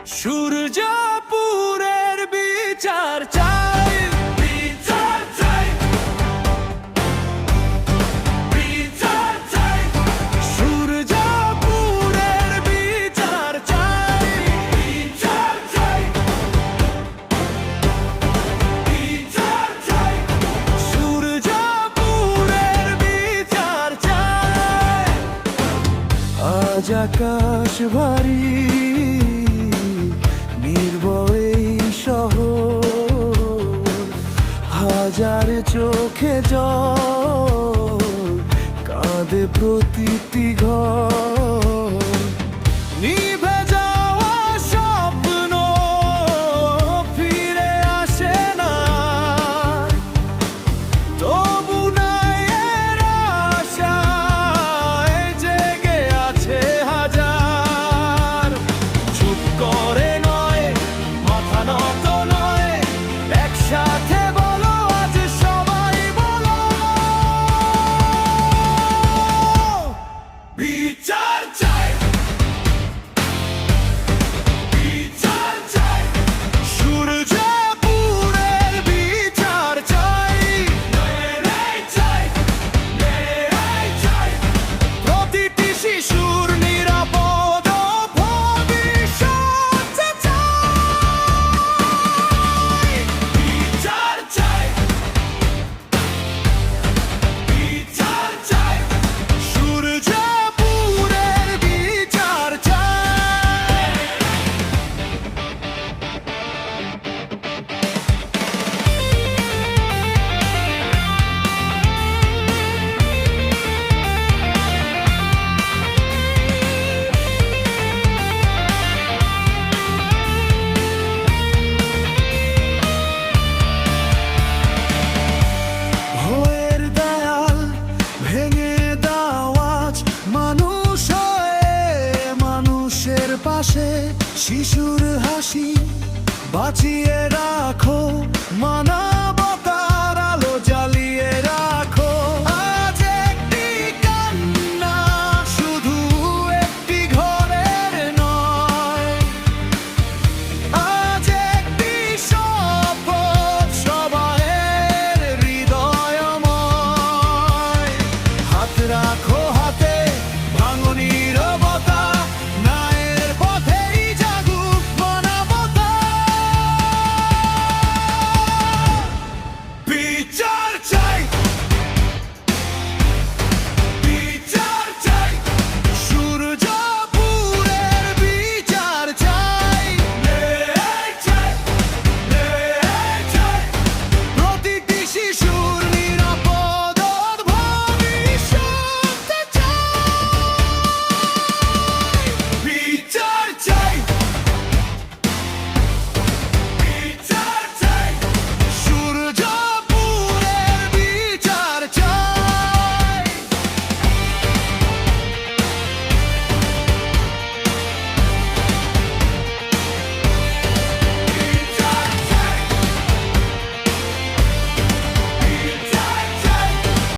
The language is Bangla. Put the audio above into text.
সূর্যপুরের বিচার চাই, বিচার চাই, বিচার চাই। সূর্যপুরের বিচার চাই, বিচার চাই, বিচার চাই। সূর্যপুরের বিচার চাই। আজ আকাশ ভারী হাজার চোখে জল কাঁদে প্রতিটি ঘর। নিভে যাওয়া স্বপ্ন ফিরে আসে না, তবু নাই এর আশায় জেগে আছে হাজার। চুপ করে নয়, মাথা নত নয়, একসাথে বিচার চাই, বিচার চাই। সূর্যপুরের বিচার চাই, ন্যায় চাই, ন্যায় চাই। প্রতিটি শিশুর নিরাপদ ভবিষ্যৎ চাই। বিচার চাই, বিচার চাই। সূর্য পাশে শিশুর হাসি বাঁচিয়ে রাখো মানা।